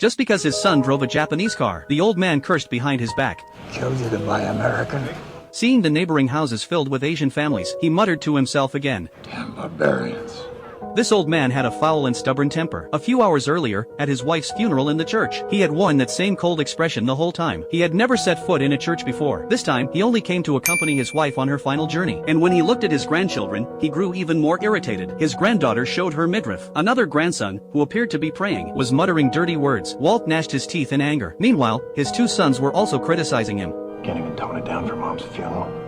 just because his son drove a Japanese car. The old man cursed behind his back. Killed you to buy American. Seeing the neighboring houses filled with Asian families, he muttered to himself again. Damn barbarians. This old man had a foul and stubborn temper. A few hours earlier, at his wife's funeral in the church, he had worn that same cold expression the whole time. He had never set foot in a church before. This time, he only came to accompany his wife on her final journey. And when he looked at his grandchildren, he grew even more irritated. His granddaughter showed her midriff. Another grandson, who appeared to be praying, was muttering dirty words. Walt gnashed his teeth in anger. Meanwhile, his two sons were also criticizing him. Can't even tone it down for Mom's funeral.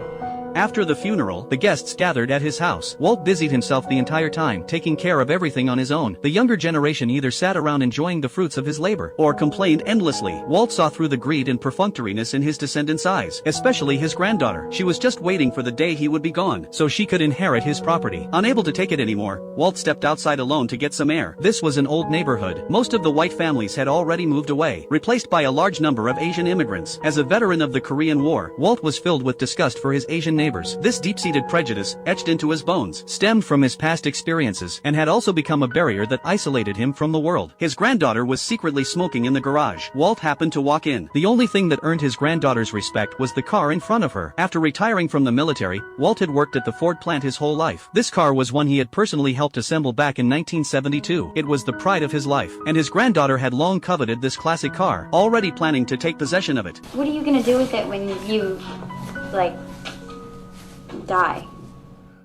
After the funeral, the guests gathered at his house. Walt busied himself the entire time, taking care of everything on his own. The younger generation either sat around enjoying the fruits of his labor, or complained endlessly. Walt saw through the greed and perfunctoriness in his descendants' eyes, especially his granddaughter. She was just waiting for the day he would be gone, so she could inherit his property. Unable to take it anymore, Walt stepped outside alone to get some air. This was an old neighborhood. Most of the white families had already moved away, replaced by a large number of Asian immigrants. As a veteran of the Korean War, Walt was filled with disgust for his Asian neighbors. This deep-seated prejudice, etched into his bones, stemmed from his past experiences and had also become a barrier that isolated him from the world. His granddaughter was secretly smoking in the garage. Walt happened to walk in. The only thing that earned his granddaughter's respect was the car in front of her. After retiring from the military, Walt had worked at the Ford plant his whole life. This car was one he had personally helped assemble back in 1972. It was the pride of his life, and his granddaughter had long coveted this classic car, already planning to take possession of it. What are you gonna do with it when you, die?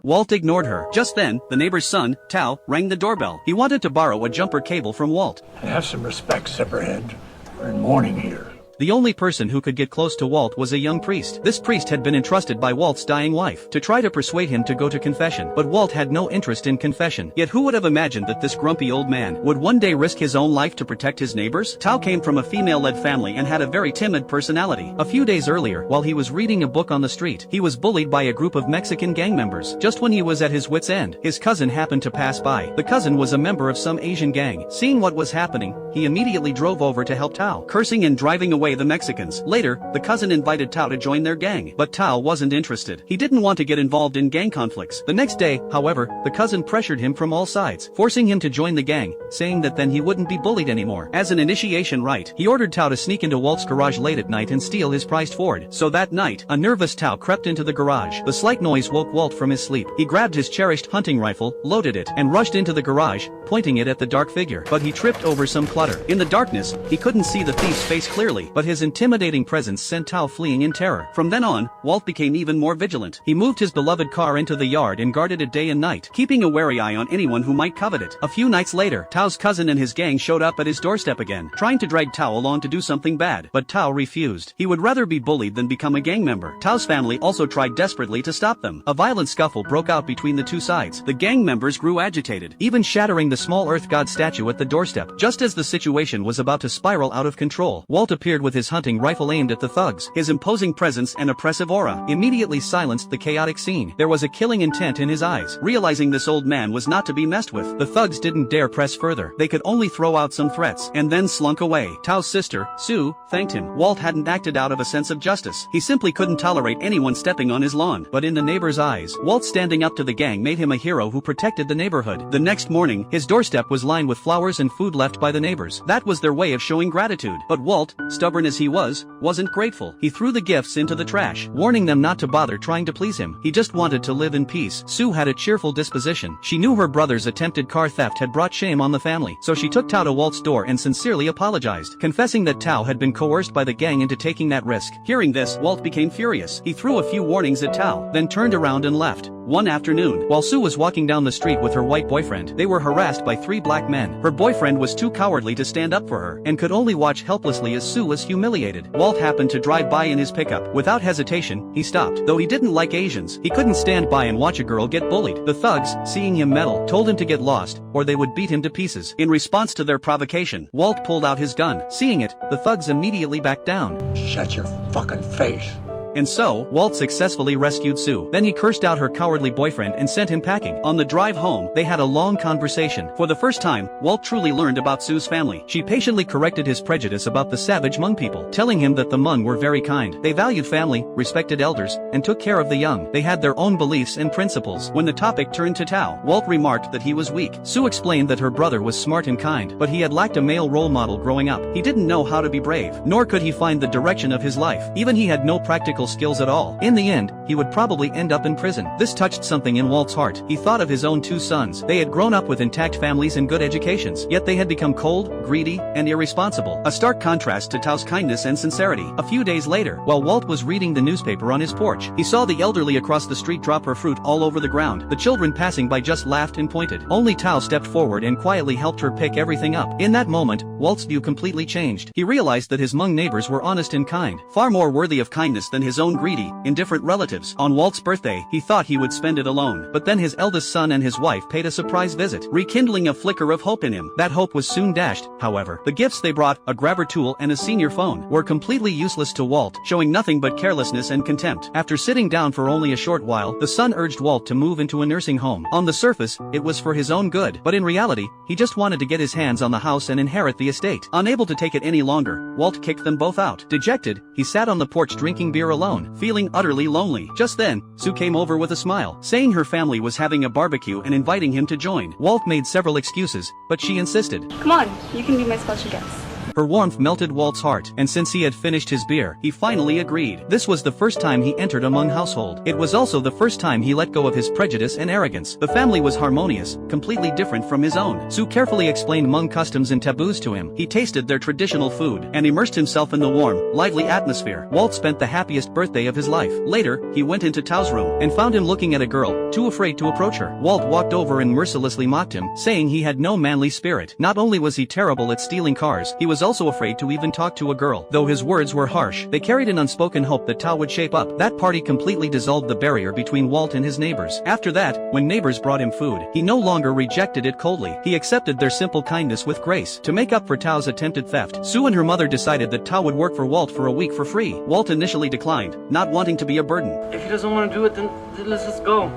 Walt ignored her. Just then, the neighbor's son, Tao, rang the doorbell. He wanted to borrow a jumper cable from Walt. Have some respect, Zipperhead. We're in mourning here. The only person who could get close to Walt was a young priest. This priest had been entrusted by Walt's dying wife to try to persuade him to go to confession, but Walt had no interest in confession. Yet who would have imagined that this grumpy old man would one day risk his own life to protect his neighbors? Tao came from a female-led family and had a very timid personality. A few days earlier, while he was reading a book on the street, he was bullied by a group of Mexican gang members. Just when he was at his wit's end, his cousin happened to pass by. The cousin was a member of some Asian gang. Seeing what was happening, he immediately drove over to help Tao, cursing and driving away the Mexicans. Later, the cousin invited Tao to join their gang, but Tao wasn't interested. He didn't want to get involved in gang conflicts. The next day, however, the cousin pressured him from all sides, forcing him to join the gang, saying that then he wouldn't be bullied anymore. As an initiation rite, he ordered Tao to sneak into Walt's garage late at night and steal his prized Ford. So that night, a nervous Tao crept into the garage. The slight noise woke Walt from his sleep. He grabbed his cherished hunting rifle, loaded it, and rushed into the garage, pointing it at the dark figure. But he tripped over some clutter. In the darkness, he couldn't see the thief's face clearly, but his intimidating presence sent Tao fleeing in terror. From then on, Walt became even more vigilant. He moved his beloved car into the yard and guarded it day and night, keeping a wary eye on anyone who might covet it. A few nights later, Tao's cousin and his gang showed up at his doorstep again, trying to drag Tao along to do something bad, but Tao refused. He would rather be bullied than become a gang member. Tao's family also tried desperately to stop them. A violent scuffle broke out between the two sides. The gang members grew agitated, even shattering the small earth god statue at the doorstep. Just as the situation was about to spiral out of control, Walt appeared with his hunting rifle aimed at the thugs. His imposing presence and oppressive aura immediately silenced the chaotic scene. There was a killing intent in his eyes. Realizing this old man was not to be messed with, the thugs didn't dare press further. They could only throw out some threats, and then slunk away. Tao's sister, Sue, thanked him. Walt hadn't acted out of a sense of justice. He simply couldn't tolerate anyone stepping on his lawn. But in the neighbor's eyes, Walt standing up to the gang made him a hero who protected the neighborhood. The next morning, his doorstep was lined with flowers and food left by the neighbors. That was their way of showing gratitude. But Walt, stubborn as he wasn't grateful. He threw the gifts into the trash, warning them not to bother trying to please him. He just wanted to live in peace. Sue had a cheerful disposition. She knew her brother's attempted car theft had brought shame on the family, so she took Tao to Walt's door and sincerely apologized, confessing that Tao had been coerced by the gang into taking that risk. Hearing this, Walt became furious. He threw a few warnings at Tao, then turned around and left. One afternoon, while Sue was walking down the street with her white boyfriend, they were harassed by 3 black men. Her boyfriend was too cowardly to stand up for her, and could only watch helplessly as Sue was humiliated. Walt happened to drive by in his pickup. Without hesitation, he stopped. Though he didn't like Asians, he couldn't stand by and watch a girl get bullied. The thugs, seeing him meddle, told him to get lost, or they would beat him to pieces. In response to their provocation, Walt pulled out his gun. Seeing it, the thugs immediately backed down. Shut your fucking face. And so, Walt successfully rescued Sue. Then he cursed out her cowardly boyfriend and sent him packing. On the drive home, they had a long conversation. For the first time, Walt truly learned about Sue's family. She patiently corrected his prejudice about the savage Hmong people, telling him that the Hmong were very kind. They valued family, respected elders, and took care of the young. They had their own beliefs and principles. When the topic turned to Tao, Walt remarked that he was weak. Sue explained that her brother was smart and kind, but he had lacked a male role model growing up. He didn't know how to be brave, nor could he find the direction of his life. Even he had no practical skills at all. In the end, he would probably end up in prison. This touched something in Walt's heart. He thought of his own two sons. They had grown up with intact families and good educations, yet they had become cold, greedy, and irresponsible. A stark contrast to Tao's kindness and sincerity. A few days later, while Walt was reading the newspaper on his porch, he saw the elderly across the street drop her fruit all over the ground. The children passing by just laughed and pointed. Only Tao stepped forward and quietly helped her pick everything up. In that moment, Walt's view completely changed. He realized that his Hmong neighbors were honest and kind, far more worthy of kindness than his own greedy, indifferent relatives. On Walt's birthday, he thought he would spend it alone, but then his eldest son and his wife paid a surprise visit, rekindling a flicker of hope in him. That hope was soon dashed, however. The gifts they brought, a grabber tool and a senior phone, were completely useless to Walt, showing nothing but carelessness and contempt. After sitting down for only a short while, the son urged Walt to move into a nursing home. On the surface, it was for his own good, but in reality, he just wanted to get his hands on the house and inherit the estate. Unable to take it any longer, Walt kicked them both out. Dejected, he sat on the porch drinking beer alone, feeling utterly lonely. Just then, Sue came over with a smile, saying her family was having a barbecue and inviting him to join. Walt made several excuses, but she insisted. Come on, you can be my special guest. Her warmth melted Walt's heart, and since he had finished his beer, he finally agreed. This was the first time he entered a Hmong household. It was also the first time he let go of his prejudice and arrogance. The family was harmonious, completely different from his own. Sue carefully explained Hmong customs and taboos to him. He tasted their traditional food, and immersed himself in the warm, lively atmosphere. Walt spent the happiest birthday of his life. Later, he went into Tao's room, and found him looking at a girl, too afraid to approach her. Walt walked over and mercilessly mocked him, saying he had no manly spirit. Not only was he terrible at stealing cars, he was also afraid to even talk to a girl. Though his words were harsh, they carried an unspoken hope that Tao would shape up. That party completely dissolved the barrier between Walt and his neighbors. After that, when neighbors brought him food, he no longer rejected it coldly. He accepted their simple kindness with grace. To make up for Tao's attempted theft, Sue and her mother decided that Tao would work for Walt for a week for free. Walt initially declined, not wanting to be a burden. If he doesn't want to do it, then let's just go.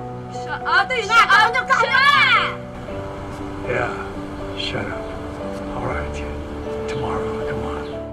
Yeah, shut up. All right, tomorrow, come on.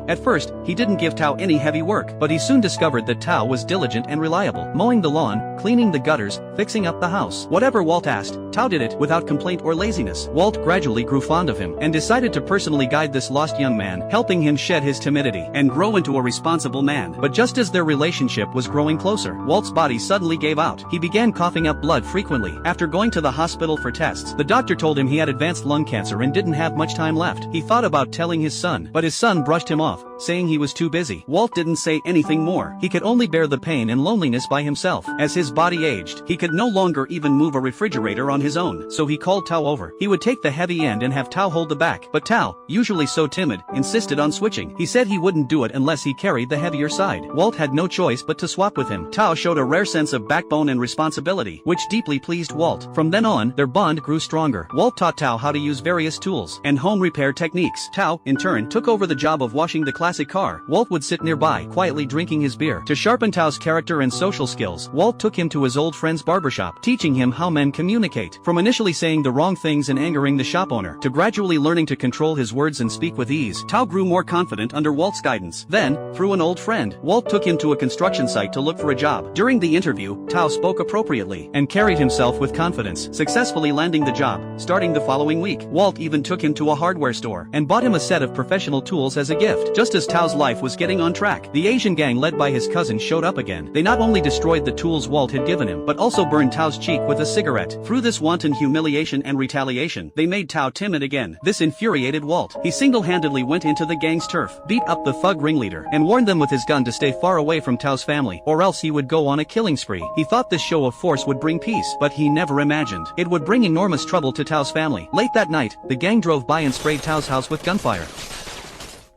At first, he didn't give Tao any heavy work, but he soon discovered that Tao was diligent and reliable, mowing the lawn, cleaning the gutters, fixing up the house. Whatever Walt asked, Tao did it without complaint or laziness. Walt gradually grew fond of him, and decided to personally guide this lost young man, helping him shed his timidity and grow into a responsible man. But just as their relationship was growing closer, Walt's body suddenly gave out. He began coughing up blood frequently. After going to the hospital for tests, the doctor told him he had advanced lung cancer and didn't have much time left. He thought about telling his son, but his son brushed him off, saying he was too busy. Walt didn't say anything more. He could only bear the pain and loneliness by himself. As his body aged, he could no longer even move a refrigerator on his own, so he called Tao over. He would take the heavy end and have Tao hold the back, but Tao, usually so timid, insisted on switching. He said he wouldn't do it unless he carried the heavier side. Walt had no choice but to swap with him. Tao showed a rare sense of backbone and responsibility, which deeply pleased Walt. From then on, their bond grew stronger. Walt taught Tao how to use various tools and home repair techniques. Tao, in turn, took over the job of washing the classic car. Walt would sit nearby, quietly drinking his beer. To sharpen Tao's character and social skills, Walt took him to his old friend's barbershop, teaching him how men communicate. From initially saying the wrong things and angering the shop owner, to gradually learning to control his words and speak with ease, Tao grew more confident under Walt's guidance. Then, through an old friend, Walt took him to a construction site to look for a job. During the interview, Tao spoke appropriately and carried himself with confidence, successfully landing the job. Starting the following week, Walt even took him to a hardware store and bought him a set of professional tools as a gift. Just as Tao's life was getting on track, the Asian gang led by his cousin showed up again. They not only destroyed the tools Walt had given him, but also burned Tao's cheek with a cigarette. Through this wanton humiliation and retaliation, they made Tao timid again. This infuriated Walt. He single-handedly went into the gang's turf, beat up the thug ringleader, and warned them with his gun to stay far away from Tao's family, or else he would go on a killing spree. He thought this show of force would bring peace, but he never imagined it would bring enormous trouble to Tao's family. Late that night, the gang drove by and sprayed Tao's house with gunfire.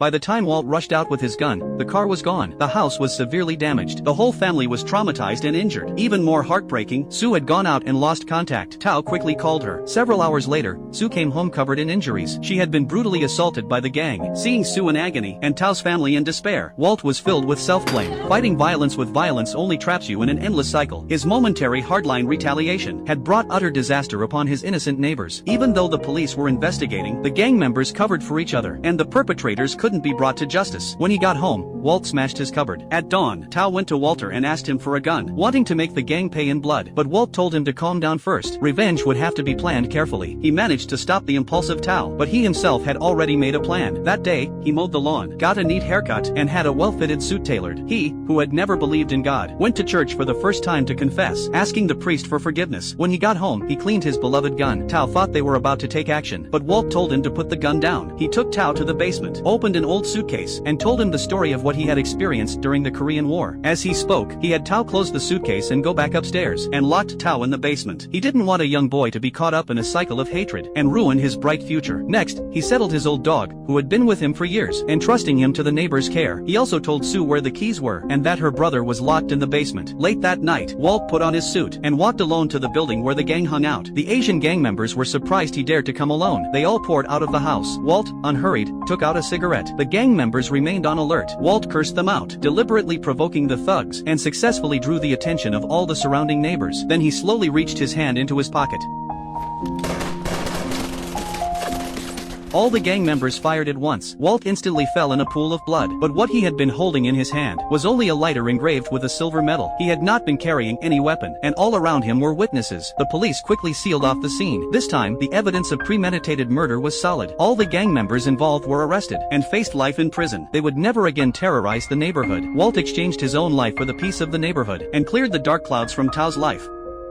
By the time Walt rushed out with his gun, the car was gone. The house was severely damaged. The whole family was traumatized and injured. Even more heartbreaking, Sue had gone out and lost contact. Tao quickly called her. Several hours later, Sue came home covered in injuries. She had been brutally assaulted by the gang. Seeing Sue in agony, and Tao's family in despair, Walt was filled with self-blame. Fighting violence with violence only traps you in an endless cycle. His momentary hardline retaliation had brought utter disaster upon his innocent neighbors. Even though the police were investigating, the gang members covered for each other, and the perpetrators couldn't be brought to justice. When he got home, Walt smashed his cupboard. At dawn, Tao went to Walter and asked him for a gun, wanting to make the gang pay in blood. But Walt told him to calm down first. Revenge would have to be planned carefully. He managed to stop the impulsive Tao, but he himself had already made a plan. That day, he mowed the lawn, got a neat haircut, and had a well-fitted suit tailored. He, who had never believed in God, went to church for the first time to confess, asking the priest for forgiveness. When he got home, he cleaned his beloved gun. Tao thought they were about to take action, but Walt told him to put the gun down. He took Tao to the basement, opened an old suitcase, and told him the story of what he had experienced during the Korean War. As he spoke, he had Tao close the suitcase and go back upstairs, and locked Tao in the basement. He didn't want a young boy to be caught up in a cycle of hatred and ruin his bright future. Next, he settled his old dog, who had been with him for years, entrusting him to the neighbor's care. He also told Sue where the keys were, and that her brother was locked in the basement. Late that night, Walt put on his suit and walked alone to the building where the gang hung out. The Asian gang members were surprised he dared to come alone. They all poured out of the house. Walt, unhurried, took out a cigarette. The gang members remained on alert. Walt cursed them out, deliberately provoking the thugs, and successfully drew the attention of all the surrounding neighbors. Then he slowly reached his hand into his pocket. All the gang members fired at once. Walt instantly fell in a pool of blood, but what he had been holding in his hand was only a lighter engraved with a silver medal. He had not been carrying any weapon, and all around him were witnesses. The police quickly sealed off the scene. This time, the evidence of premeditated murder was solid. All the gang members involved were arrested and faced life in prison. They would never again terrorize the neighborhood. Walt exchanged his own life for the peace of the neighborhood, and cleared the dark clouds from Tao's life.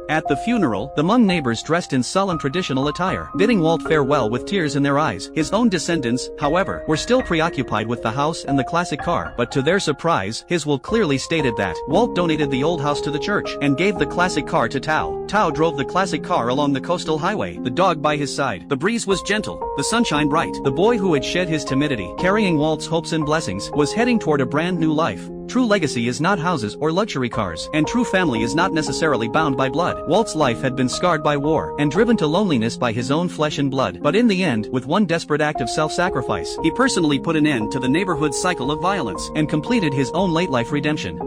At the funeral, the Hmong neighbors dressed in solemn traditional attire, bidding Walt farewell with tears in their eyes. His own descendants, however, were still preoccupied with the house and the classic car, but to their surprise, his will clearly stated that Walt donated the old house to the church and gave the classic car to Tao. Tao drove the classic car along the coastal highway, the dog by his side. The breeze was gentle, the sunshine bright. The boy who had shed his timidity, carrying Walt's hopes and blessings, was heading toward a brand new life. True legacy is not houses or luxury cars, and true family is not necessarily bound by blood. Walt's life had been scarred by war, and driven to loneliness by his own flesh and blood. But in the end, with one desperate act of self-sacrifice, he personally put an end to the neighborhood's cycle of violence, and completed his own late-life redemption.